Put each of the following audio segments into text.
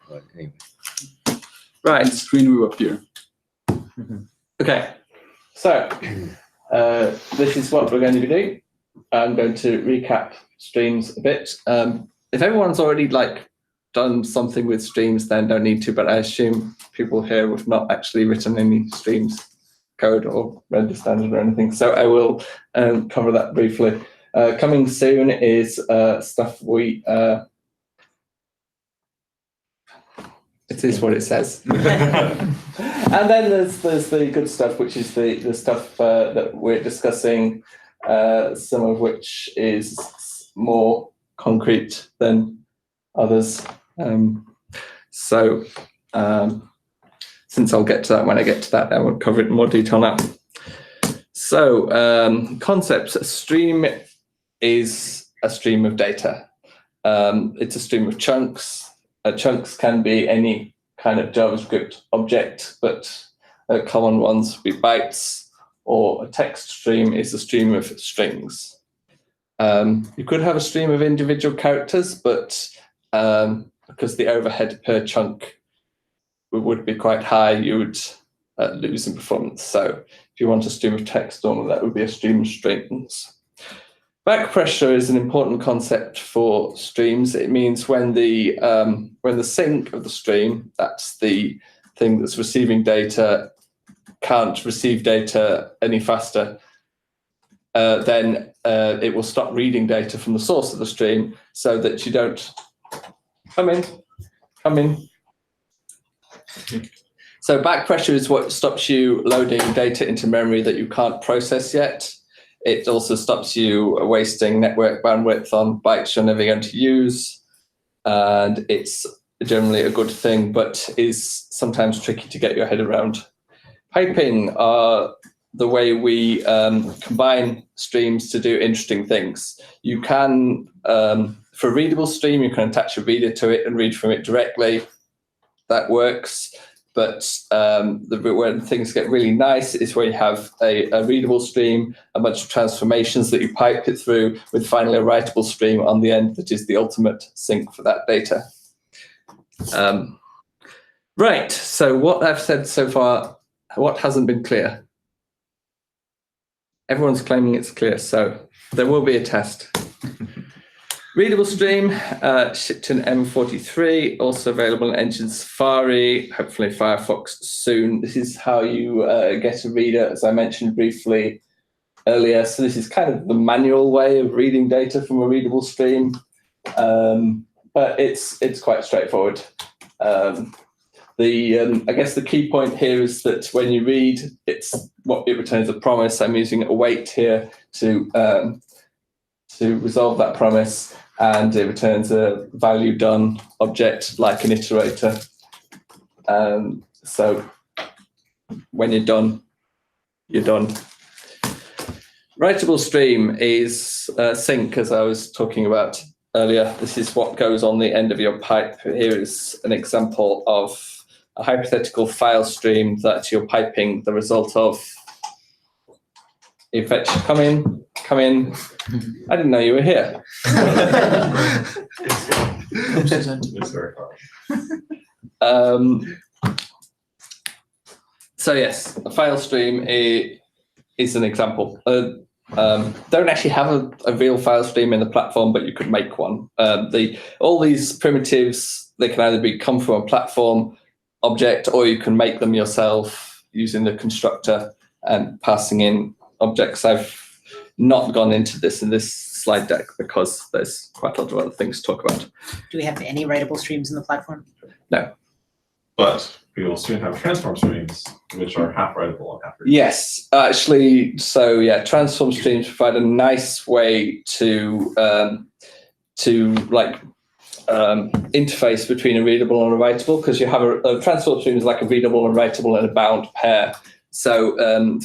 But anyway. Right. Screen will appear. Okay. So this is what we're going to be doing. I'm going to recap streams a bit. If everyone's already done something with streams, then don't need to. But I assume people here have not actually written any streams code or read the standard or anything. So I will cover that briefly. Coming soon is stuff we. It is what it says. And then there's the good stuff, which is the stuff that we're discussing, some of which is more concrete than others. Since I'll get to that when I get to that, I won't cover it in more detail now. So concepts. A stream is a stream of data. It's a stream of chunks. Chunks can be any kind of JavaScript object, but common ones would be bytes, or a text stream is a stream of strings. You could have a stream of individual characters, but because the overhead per chunk would be quite high, you would lose in performance. So if you want a stream of text, normally that would be a stream of strings. Back pressure is an important concept for streams. It means when the sink of the stream, that's the thing that's receiving data, can't receive data any faster, then it will stop reading data from the source of the stream, so that you don't come in. So back pressure is what stops you loading data into memory that you can't process yet. It also stops you wasting network bandwidth on bytes you're never going to use. And it's generally a good thing, but is sometimes tricky to get your head around. Piping are the way we combine streams to do interesting things. You can, for a readable stream, you can attach a reader to it and read from it directly. That works. But when things get really nice is where you have a readable stream, a bunch of transformations that you pipe it through, with finally a writable stream on the end that is the ultimate sink for that data. Right, so what I've said so far, what hasn't been clear? Everyone's claiming it's clear, so there will be a test. Readable stream, shipped in M43, also available in Engine Safari, hopefully Firefox soon. This is how you get a reader, as I mentioned briefly earlier. So this is kind of the manual way of reading data from a readable stream, but it's quite straightforward. I guess the key point here is that when you read, it returns a promise. I'm using await here to resolve that promise. And it returns a value done object like an iterator. So when you're done, you're done. Writable stream is sync, as I was talking about earlier. This is what goes on the end of your pipe. Here is an example of a hypothetical file stream that you're piping the result of. You fetch, come in. I didn't know you were here. So yes, a file stream is an example. Don't actually have a real file stream in the platform, but you could make one. All these primitives, they can either come from a platform object, or you can make them yourself using the constructor and passing in objects. I've not gone into this in this slide deck because there's quite a lot of other things to talk about. Do we have any writable streams in the platform? No. But we will soon have transform streams, which are half writable and half readable. Yes, actually. So yeah, transform streams provide a nice way to interface between a readable and a writable, because you have a transform stream is like a readable and writable in a bound pair. So,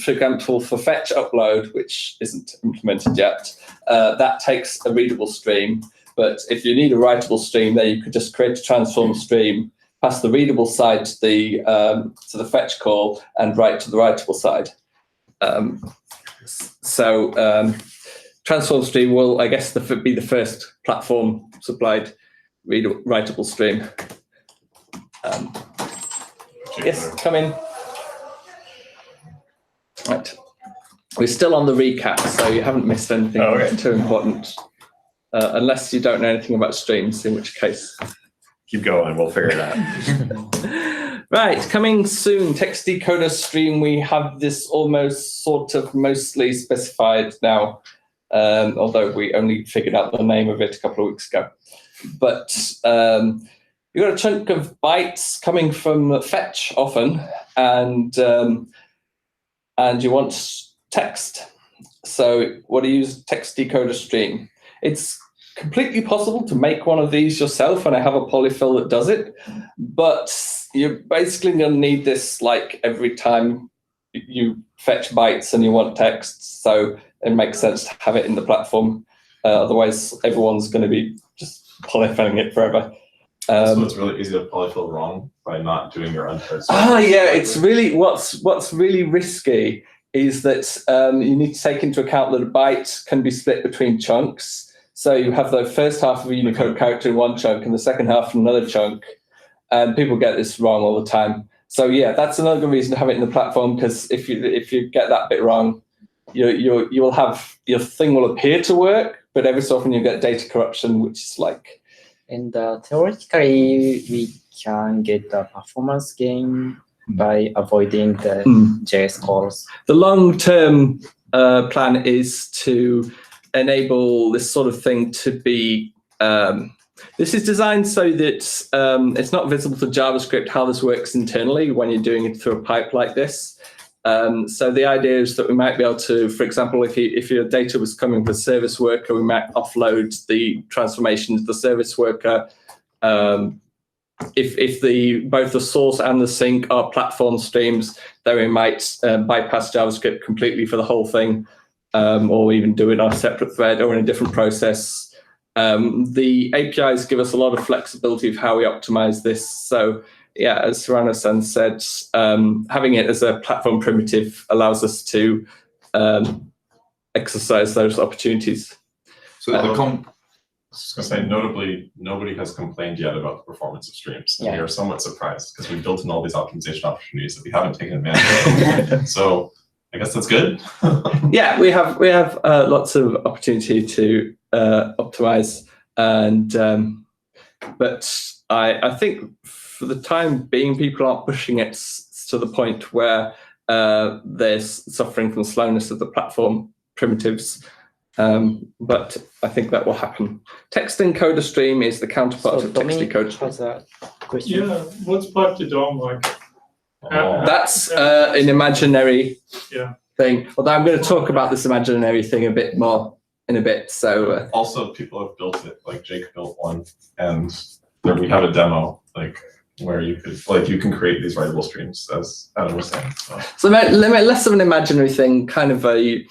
for example, for fetch upload, which isn't implemented yet, that takes a readable stream. But if you need a writable stream, then you could just create a transform stream, pass the readable side to the fetch call, and write to the writable side. Transform stream will, I guess, be the first platform supplied writable stream. Yes, come in. Right. We're still on the recap, so you haven't missed anything too important. Unless you don't know anything about streams, in which case... Keep going, we'll figure it out. Right, coming soon, text decoder stream. We have this almost sort of mostly specified now, although we only figured out the name of it a couple of weeks ago. But you've got a chunk of bytes coming from fetch often, and you want text. So what do you use? Text decoder stream. It's completely possible to make one of these yourself, and I have a polyfill that does it, but you're basically going to need this like every time you fetch bytes and you want text, so it makes sense to have it in the platform. Otherwise, everyone's going to be just polyfilling it forever. So it's really easy to polyfill wrong by not doing your unpaired. Yeah, it's really what's really risky is that you need to take into account that a byte can be split between chunks. So you have the first half of a Unicode character in one chunk and the second half in another chunk. And people get this wrong all the time. So yeah, that's another reason to have it in the platform, because if you get that bit wrong, you will have, your thing will appear to work, but every so often you get data corruption, which is like... And theoretically, we can get the performance gain by avoiding the JS calls. The long-term plan is to enable this sort of thing to be, this is designed so that it's not visible to JavaScript how this works internally when you're doing it through a pipe like this. So the idea is that we might be able to, for example, if your data was coming from a service worker, we might offload the transformation to the service worker. If both the source and the sink are platform streams, then we might bypass JavaScript completely for the whole thing. Or even do it on a separate thread or in a different process. The APIs give us a lot of flexibility of how we optimize this. So yeah, as Sarano-san said, having it as a platform primitive allows us to exercise those opportunities. So I was just going to say, notably, nobody has complained yet about the performance of streams. And we are somewhat surprised because we've built in all these optimization opportunities that we haven't taken advantage of. So I guess that's good. Yeah, we have lots of opportunity to optimize, and but I think for the time being, people aren't pushing it to the point where they're suffering from slowness of the platform primitives. But I think that will happen. Text encoder stream is the counterpart of text decoder stream. Has a question. Yeah, what's pipe to DOM like? That's an imaginary thing. Although I'm going to talk about this imaginary thing a bit more in a bit. So also, people have built it. Like Jake built one, and there we have a demo, like where you can create these writable streams, as Adam was saying. So less of an imaginary thing, kind of a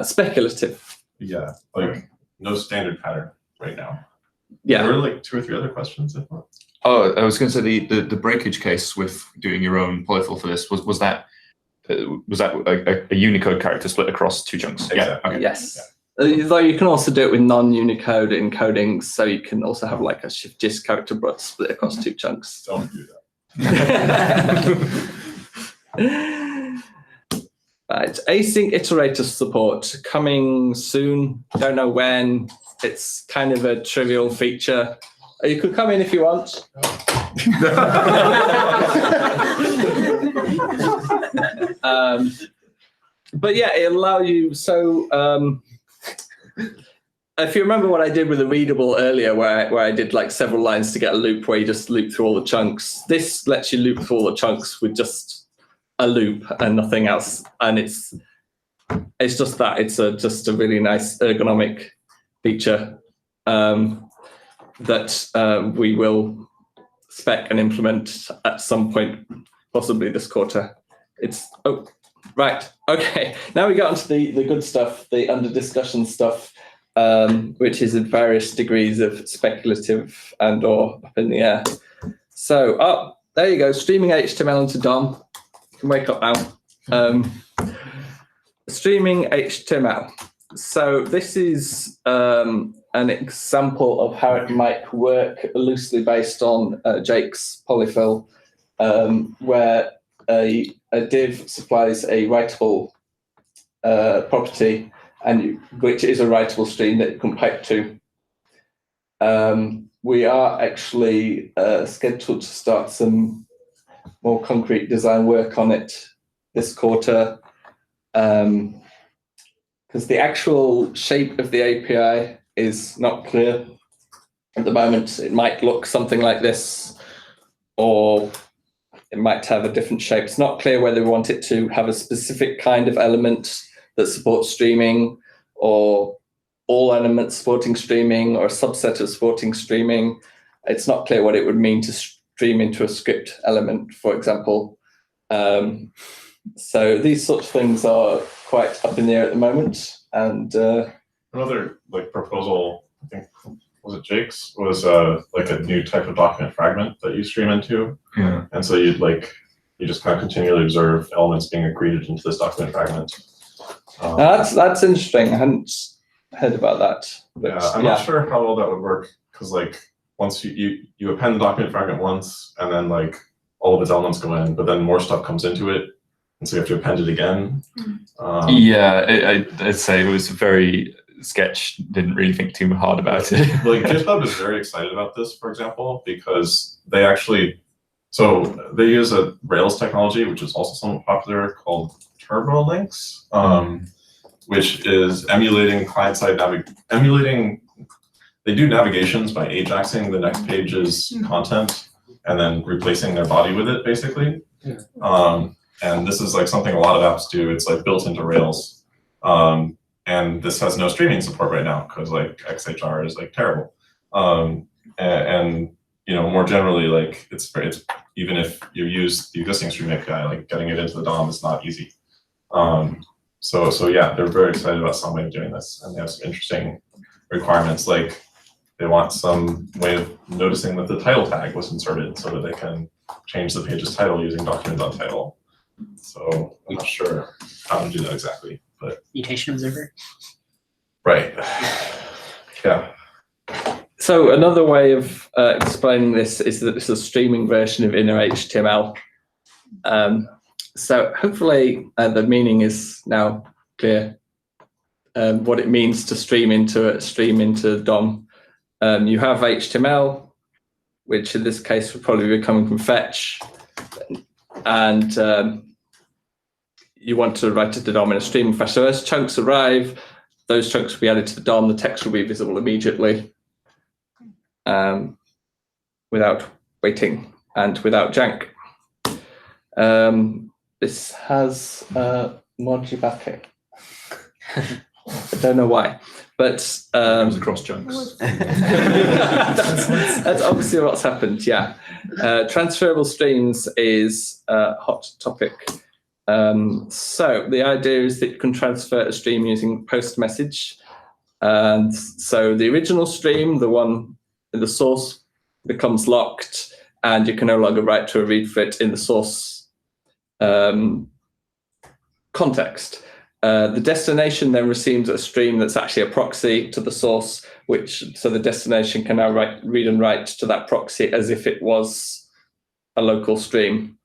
speculative. Yeah, like no standard pattern right now. Yeah, there were like 2 or 3 other questions, I thought. Oh, I was going to say the breakage case with doing your own polyfill for this was that a Unicode character split across 2 chunks? Exactly. Yeah. Okay. Yes. Though you can also do it with non-Unicode encodings, so you can also have like a shift-JIS character but split across 2 chunks. Don't do that. Right, async iterator support coming soon. Don't know when. It's kind of a trivial feature. You could come in if you want. But yeah, it'll allow you. So if you remember what I did with the Readable earlier, where I did like several lines to get a loop where you just loop through all the chunks, this lets you loop through all the chunks with just a loop and nothing else. And it's just that. It's just a really nice ergonomic feature that we will spec and implement at some point, possibly this quarter. Right. Okay. Now we got onto the good stuff, the under discussion stuff, which is at various degrees of speculative and or up in the air. So, there you go. Streaming HTML into DOM. You can wake up now. Streaming HTML. So this is an example of how it might work loosely based on Jake's polyfill, where a div supplies a writable property, which is a writable stream that you can pipe to. We are actually scheduled to start some more concrete design work on it this quarter, because the actual shape of the API is not clear at the moment. It might look something like this, or it might have a different shape. It's not clear whether we want it to have a specific kind of element that supports streaming, or all elements supporting streaming, or a subset of supporting streaming. It's not clear what it would mean to stream into a script element, for example. So these sorts of things are quite up in the air at the moment. And another proposal, I think, was it Jake's, was like a new type of document fragment that you stream into. Yeah. And so you just kind of continually observe elements being accreted into this document fragment. That's interesting. I hadn't heard about that. Yeah, I'm not sure how well that would work, because once you append the document fragment once, and then all of its elements go in, but then more stuff comes into it, and so you have to append it again. I'd say it was very sketch. Didn't really think too hard about it. GitHub is very excited about this, for example, because they they use a Rails technology, which is also somewhat popular, called Turbo Links, which is emulating client-side they do navigations by ajaxing the next page's content and then replacing their body with it, basically. And this is something a lot of apps do. It's built into Rails. And this has no streaming support right now, because XHR is terrible. And more generally, it's even if you use the existing Stream API, getting it into the DOM is not easy. So yeah, they're very excited about some way of doing this, and they have some interesting requirements. They want some way of noticing that the title tag was inserted, so that they can change the page's title using document.title. So I'm not sure how to do that exactly, but Mutation observer. right. Yeah. So another way of explaining this is that it's a streaming version of inner HTML. So hopefully the meaning is now clear. What it means to stream into DOM. You have HTML, which in this case would probably be coming from fetch, and you want to write it to DOM in a streaming fashion. So as chunks arrive, those chunks will be added to the DOM. The text will be visible immediately, without waiting and without jank. This has Moji backing. I don't know why, but It was across chunks. that's obviously what's happened. Yeah, transferable streams is a hot topic. So the idea is that you can transfer a stream using Postmessage, and so the original stream, the one in the source, becomes locked, and you can no longer write to a read for it in the source context. The destination then receives a stream that's actually a proxy to the source, so the destination can now read and write to that proxy as if it was a local stream.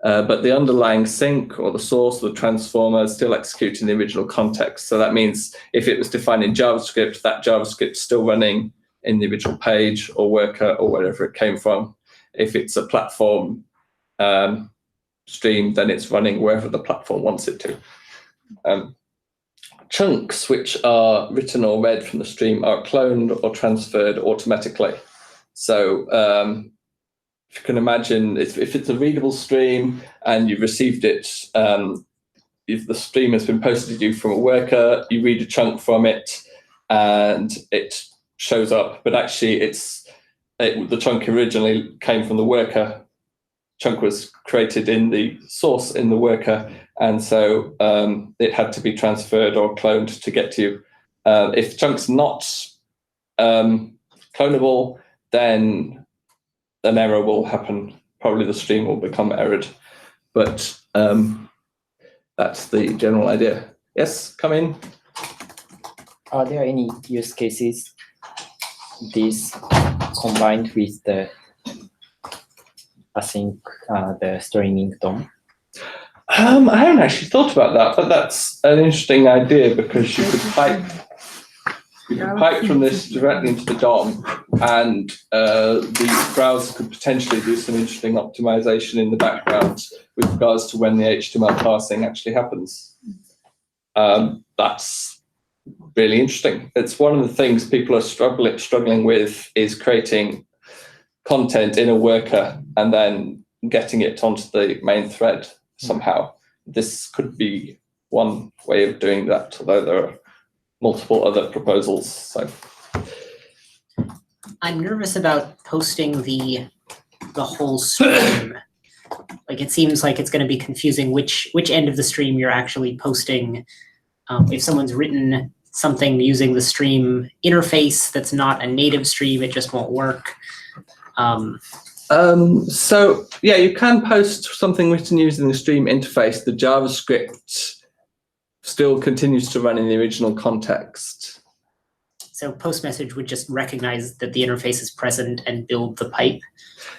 But the underlying sync, or the source, the transformer, is still executing the original context. So that means if it was defined in JavaScript, that JavaScript is still running in the original page or worker or wherever it came from. If it's a platform stream, then it's running wherever the platform wants it to. Chunks which are written or read from the stream are cloned or transferred automatically. So if you can imagine, if it's a readable stream and you've received it, if the stream has been posted to you from a worker, you read a chunk from it and it shows up, but actually the chunk originally came from the worker. Chunk was created in the source in the worker, and so it had to be transferred or cloned to get to you. If chunk's not clonable, then an error will happen. Probably the stream will become errored, but that's the general idea. Yes, come in. Are there any use cases this combined with the async the streaming DOM? I haven't actually thought about that, but that's an interesting idea because you could pipe from this directly into the DOM, and the browser could potentially do some interesting optimization in the background with regards to when the HTML parsing actually happens. That's really interesting. It's one of the things people are struggling with is creating content in a worker and then getting it onto the main thread somehow. This could be one way of doing that, although there are multiple other proposals. So I'm nervous about posting the whole stream. Like, it seems like it's going to be confusing which end of the stream you're actually posting. If someone's written something using the stream interface that's not a native stream, it just won't work. So yeah, you can post something written using the stream interface. The JavaScript still continues to run in the original context. So Postmessage would just recognize that the interface is present and build the pipe.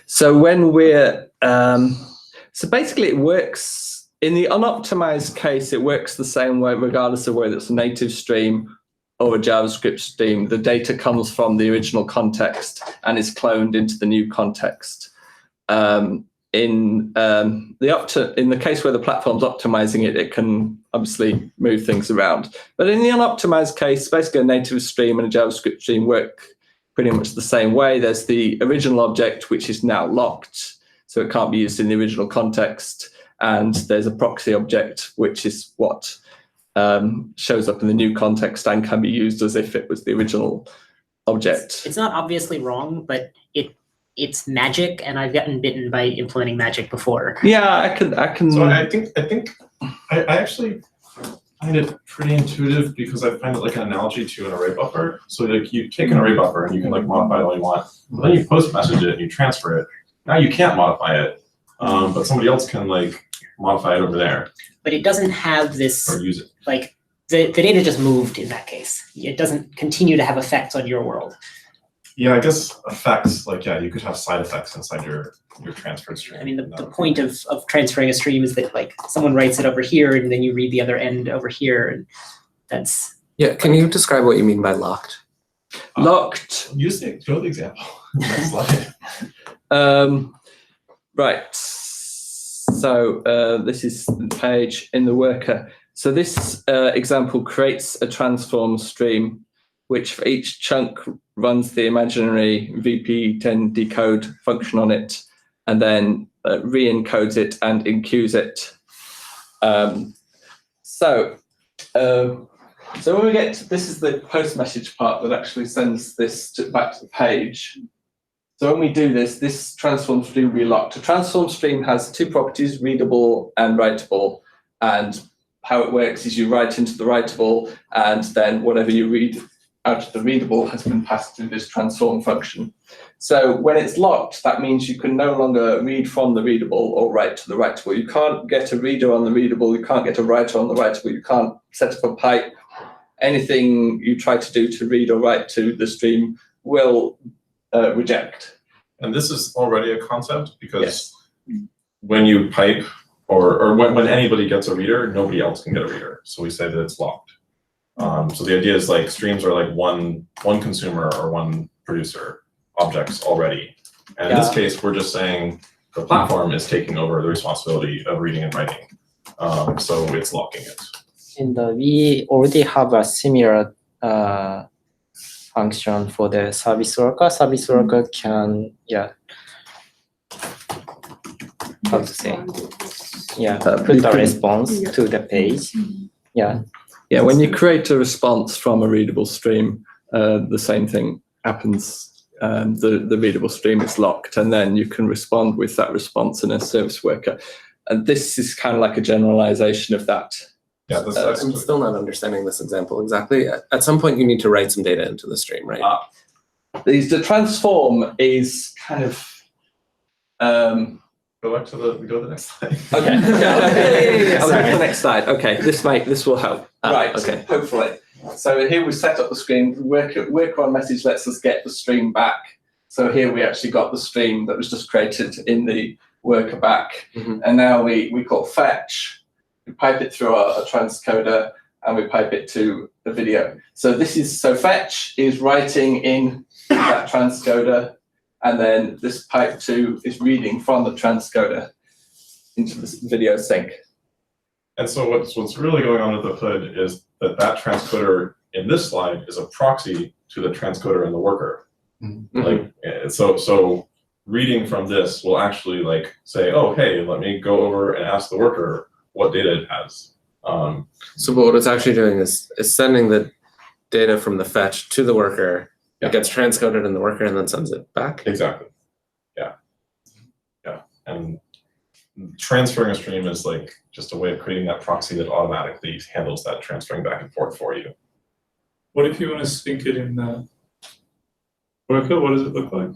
So when we're, so basically it works, in the unoptimized case, it works the same way regardless of whether it's a native stream or a JavaScript stream. The data comes from the original context and is cloned into the new context. In the case where the platform's optimizing it, it can obviously move things around. But in the unoptimized case, basically a native stream and a JavaScript stream work pretty much the same way. There's the original object, which is now locked, so it can't be used in the original context. And there's a proxy object, which is what shows up in the new context and can be used as if it was the original object. It's not obviously wrong, but it's magic, and I've gotten bitten by implementing magic before. Yeah, I can. So I actually find it pretty intuitive because I find it like an analogy to an array buffer. So like you take an array buffer and you can like modify it all you want. But then you post message it and you transfer it. Now you can't modify it, but somebody else can like modify it over there. But it doesn't have this, or use it. Like the data just moved in that case. It doesn't continue to have effects on your world. Yeah, I guess effects, like, yeah, you could have side effects inside your transferred stream. I mean, the point of transferring a stream is that like someone writes it over here and then you read the other end over here, and that's. Yeah, can you describe what you mean by locked? Locked. Show the example. Next slide. Right. So this is the page in the worker. So this example creates a transform stream, which for each chunk runs the imaginary VP10 decode function on it, and then re-encodes it and enqueues it. So when we get to, this is the post message part that actually sends this back to the page. So when we do this, this transform stream will be locked. A transform stream has two properties, readable and writable. And how it works is you write into the writable, and then whatever you read out of the readable has been passed through this transform function. So when it's locked, that means you can no longer read from the readable or write to the writable. You can't get a reader on the readable, you can't get a writer on the writable, you can't set up a pipe. Anything you try to do to read or write to the stream will reject. And this is already a concept because when you pipe or when anybody gets a reader, nobody else can get a reader. So we say that it's locked. So the idea is like streams are like one consumer or one producer objects already. And in this case, we're just saying the platform is taking over the responsibility of reading and writing. So it's locking it. And we already have a similar function for the service worker. Service worker can, how to say, put a response to the page. Yeah, when you create a response from a readable stream, the same thing happens. The readable stream is locked, and then you can respond with that response in a service worker. And this is kind of like a generalization of that. Yeah, I'm still not understanding this example exactly. At some point, you need to write some data into the stream, right? The transform is kind of Go back to the next slide. Okay. I'll go to the next slide. Okay, this will help. Right. okay. Hopefully. So here we set up the stream. Work on message lets us get the stream back. So here we actually got the stream that was just created in the worker back, and now we call fetch. We pipe it through a transcoder, and we pipe it to the video. So fetch is writing in that transcoder, and then this pipe 2 is reading from the transcoder into the video sync. And so what's really going on under the hood is that transcoder in this slide is a proxy to the transcoder in the worker. Like so reading from this will actually like say, oh hey, let me go over and ask the worker what data it has. So what it's actually doing is sending the data from the fetch to the worker. Yeah. It gets transcoded in the worker and then sends it back. Exactly. Yeah. And transferring a stream is like just a way of creating that proxy that automatically handles that transferring back and forth for you. What if you want to sync it in the worker? What does it look like?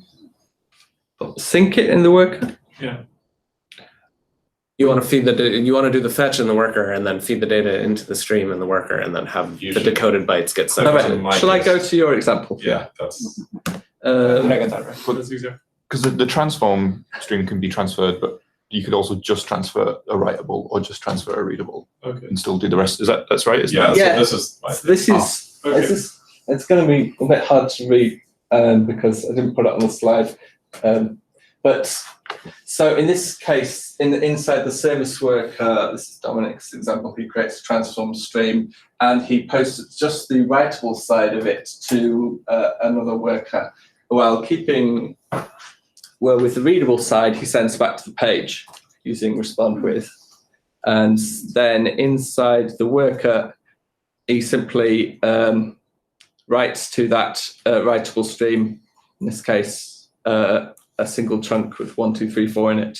Sync it in the worker? Yeah. You want to feed you want to do the fetch in the worker and then feed the data into the stream in the worker and then have the decoded bytes get sent. Shall I go to your example? Yeah, that's That's easier. Because the transform stream can be transferred, but you could also just transfer a writable or just transfer a readable Okay. and still do the rest. That's right? Isn't yeah. it? Yeah. So Okay. It's going to be a bit hard to read because I didn't put it on the slide. But so in this case, inside the service worker, this is Dominic's example, he creates a transform stream and he posts just the writable side of it to another worker, while with the readable side, he sends back to the page using respond with. And then inside the worker, he simply writes to that writable stream, in this case, a single chunk with 1, 2, 3, 4 in it.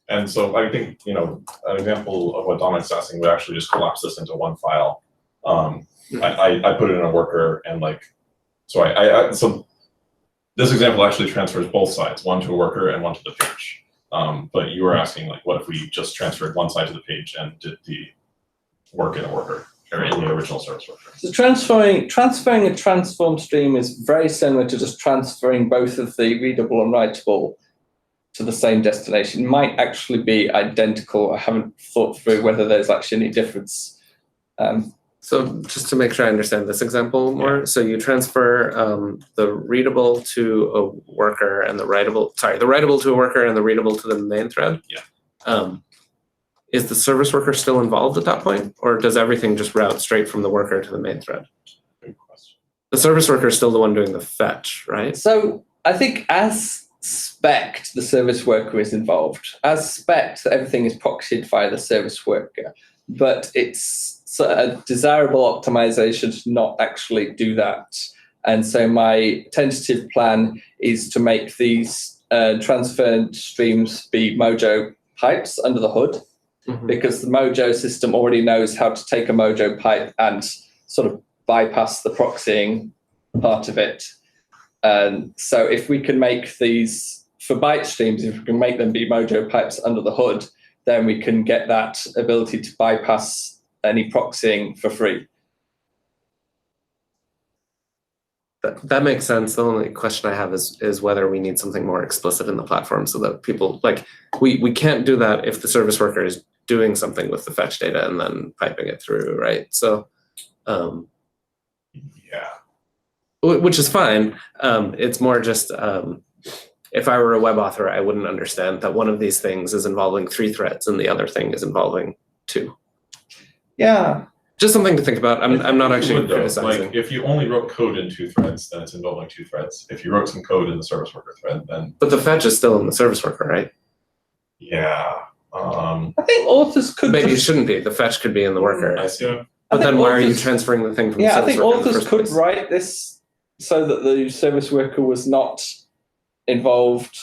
And so I think, an example of what Dominic's asking would actually just collapse this into one file. I put it in a worker and so this example actually transfers both sides, one to a worker and one to the page. But you were asking what if we just transferred one side to the page and did the work in a worker or in the original service worker? So transferring a transform stream is very similar to just transferring both of the readable and writable to the same destination. It might actually be identical. I haven't thought through whether there's actually any difference. So just to make sure I understand this example more, so you transfer the readable to a worker and the writable to a worker and the readable to the main thread. Yeah. Is the service worker still involved at that point, or does everything just route straight from the worker to the main thread? Good question. The service worker is still the one doing the fetch, right? So I think as spec, the service worker is involved. As spec, everything is proxied via the service worker, but it's a desirable optimization to not actually do that. And so my tentative plan is to make these transferred streams be Mojo pipes under the hood, because the Mojo system already knows how to take a Mojo pipe and sort of bypass the proxying part of it. And so if we can make these, for byte streams, if we can make them be Mojo pipes under the hood, then we can get that ability to bypass any proxying for free. That makes sense. The only question I have is whether we need something more explicit in the platform so that people, we can't do that if the service worker is doing something with the fetch data and then piping it through, right? So, which is fine. It's more just, if I were a web author, I wouldn't understand that one of these things is involving 3 threads and the other thing is involving 2. Yeah. Just something to think about. I'm not actually Though, criticizing. if you only wrote code in 2 threads, then it's involving 2 threads. If you wrote some code in the service worker thread, then But the fetch is still in the service worker, right? yeah. I think authors could Maybe it just, shouldn't be. The fetch could be in the worker. I see. Yeah. But then think why are you authors- transferring the thing from the yeah, I service think worker in the authors first could place? write this so that the service worker was not involved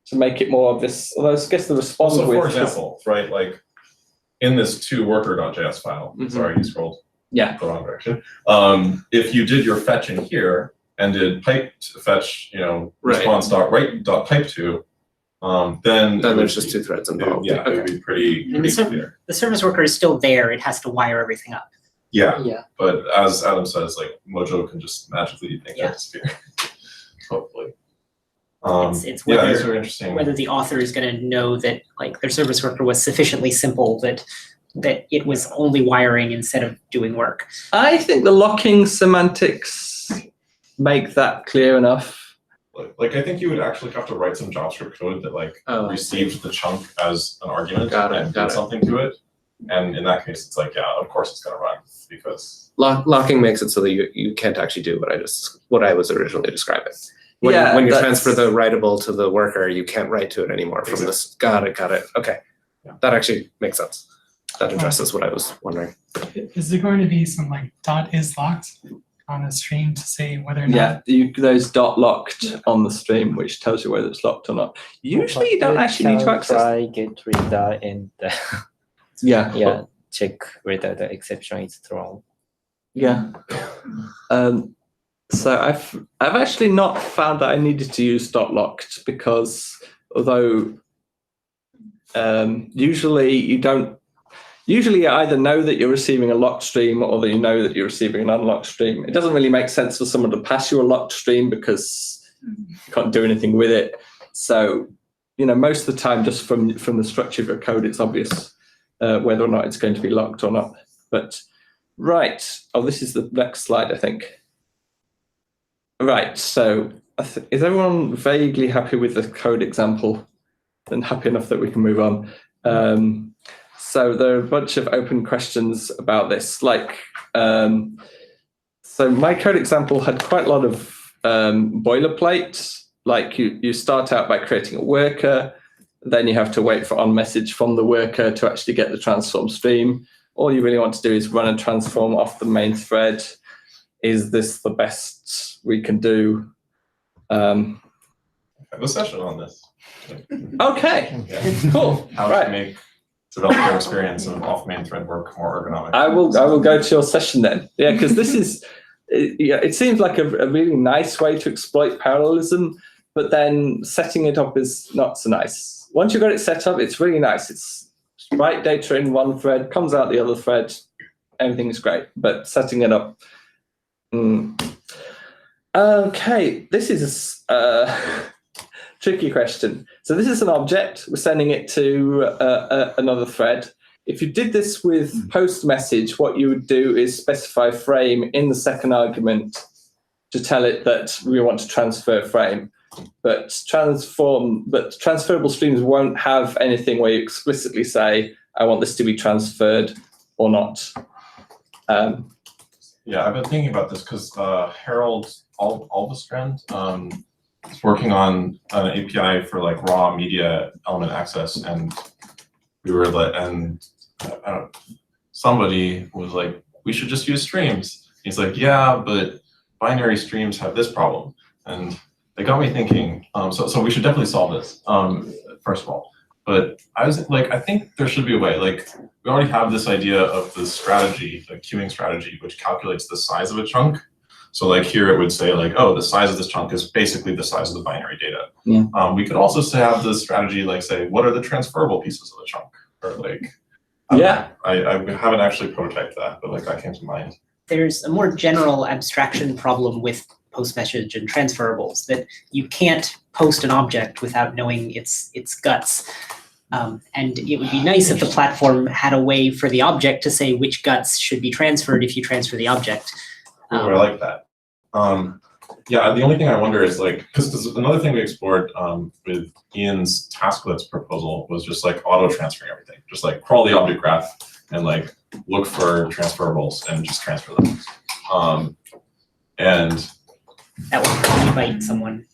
to make it more obvious. Although I guess the respond So with for example, right, in this toWorker.js file, sorry, you scrolled Yeah. the wrong direction. If you did your fetch in here and did pipe to fetch, response.write.pipe to, then Then there's just 2 threads it would, involved. yeah, it would be pretty And the clear. The service worker is still there. It has to wire everything up. Yeah, Yeah. but as Adam says, like Mojo can just magically make Yeah. that disappear. Hopefully. It's yeah, whether- these are interesting. Whether the author is going to know that like their service worker was sufficiently simple that it was only wiring instead of doing work. I think the locking semantics make that clear enough. Like I think you would actually have to write some JavaScript code that like Oh, received the chunk as an argument Got it, and got did it. something to it. And in that case, it's like, yeah, of course it's gonna run because Locking makes it so that you can't actually do what I was originally describing. When, Yeah, when you that's- transfer the writable to the worker, you can't write to it anymore from this. Got it. Okay. Yeah. That actually makes sense. That addresses what I was wondering. Is there going to be some like .is locked on a stream to say whether or not? Yeah, there's dot locked on the stream, which tells you whether it's locked or not. Usually you don't actually need to access. Try get reader and Yeah. check whether the exception is thrown. Yeah. So I've actually not found that I needed to use dot locked because although usually you either know that you're receiving a locked stream or that you know that you're receiving an unlocked stream. It doesn't really make sense for someone to pass you a locked stream because you can't do anything with it. So, most of the time, just from the structure of your code, it's obvious whether or not it's going to be locked or not. But right, this is the next slide, I think. Right, so is everyone vaguely happy with the code example and happy enough that we can move on? So there are a bunch of open questions about this. So my code example had quite a lot of boilerplate. Like you start out by creating a worker, then you have to wait for on message from the worker to actually get the transform stream. All you really want to do is run a transform off the main thread. Is this the best we can do? I have a session on this. Okay, Yeah. cool. How Right. to make developer experience of off main thread work more ergonomic. I will go to your session then. Yeah, because this is, it seems like a really nice way to exploit parallelism, but then setting it up is not so nice. Once you've got it set up, it's really nice. It's write data in one thread, comes out the other thread, everything's great. But setting it up, Okay, this is a tricky question. So this is an object. We're sending it to another thread. If you did this with Postmessage, what you would do is specify frame in the second argument to tell it that we want to transfer frame. But transferable streams won't have anything where you explicitly say, I want this to be transferred or not. Yeah, I've been thinking about this because Harold Alvestrand is working on an API for like raw media element access, and we were somebody was like, we should just use streams. He's like, yeah, but binary streams have this problem, and they got me thinking. So we should definitely solve this. First of all, but I was like, I think there should be a way. Like, we already have this idea of the strategy, the queuing strategy, which calculates the size of a chunk. So like here it would say like, oh, the size of this chunk is basically the size of the binary data. Yeah. We could also have the strategy like say, what are the transferable pieces of the chunk? Or like, Yeah. I haven't actually prototyped that, but like that came to mind. There's a more general abstraction problem with Postmessage and transferables that you can't post an object without knowing its guts. And it would be nice if the platform had a way for the object to say which guts should be transferred if you transfer the object. I like that. Yeah, the only thing I wonder is like, because another thing we explored with Ian's tasklets proposal was just like auto transferring everything, just like crawl the object graph and like look for transferables and just transfer them. And That would invite someone.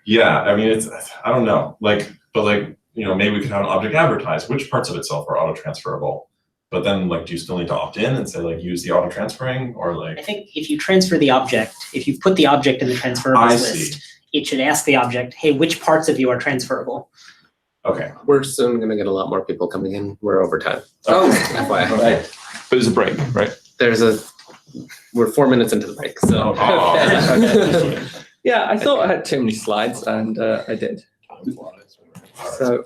yeah, I mean, I don't know, like, but like, you know, maybe we could have an object advertise which parts of itself are auto transferable. But then, like, do you still need to opt in and say, like, use the auto transferring, or like? I think if you transfer the object, if you put the object in the transferables list, it should ask the object, hey, which parts of you are transferable? Okay. We're soon going to get a lot more people coming in. We're over time. Oh, FYI. right. But there's a break, right? We're 4 minutes into the break, so. Okay. Yeah, I thought I had too many slides, and I did. So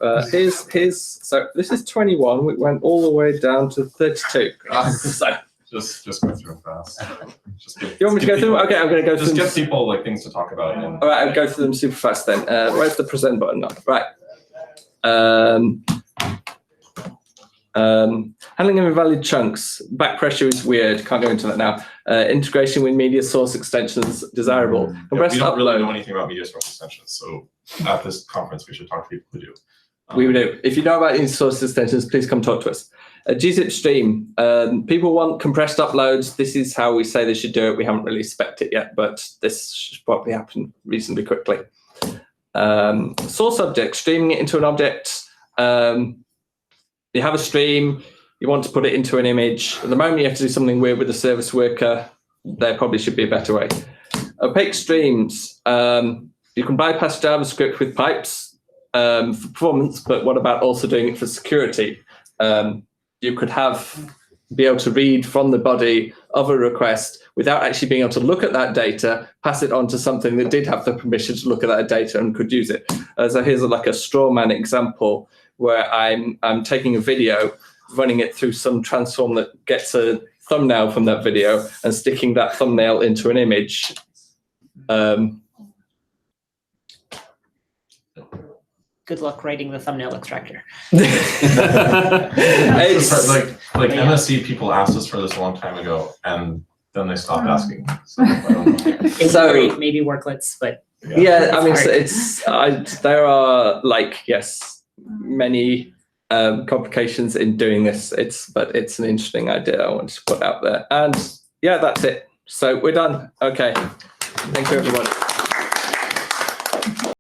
so this is 21. We went all the way down to 32. So Just go through them fast. Just give, you want me to go through? Okay, I'm going to go through Just them. give people like things to talk about. And All right, I'll go through them super fast then. Where's the present button? No. Right. Handling of invalid chunks. Back pressure is weird. Can't go into that now. Integration with media source extensions desirable. yeah, Compressed we don't really know upload. anything about media source extensions, so at this conference we should talk to people who do. We would do. If you know about media source extensions, please come talk to us. gzip stream. People want compressed uploads. This is how we say they should do it. We haven't really spec'd it yet, but this should probably happen reasonably quickly. Source object, streaming it into an object. You have a stream, you want to put it into an image. At the moment, you have to do something weird with the service worker. There probably should be a better way. Opaque streams. You can bypass JavaScript with pipes for performance, but what about also doing it for security? You could be able to read from the body of a request without actually being able to look at that data, pass it on to something that did have the permission to look at that data and could use it. So here's like a Strawman example where I'm taking a video, running it through some transform that gets a thumbnail from that video and sticking that thumbnail into an image. Good luck writing the thumbnail extractor. It's- like Yeah. MSC people asked us for this a long time ago, and then they stopped asking. So I don't know. It's So- great, maybe worklets, but Yeah, I mean, It's hard. there are many complications in doing this. But it's an interesting idea I want to put out there. And yeah, that's it. So we're done. Okay. Thank you, everyone.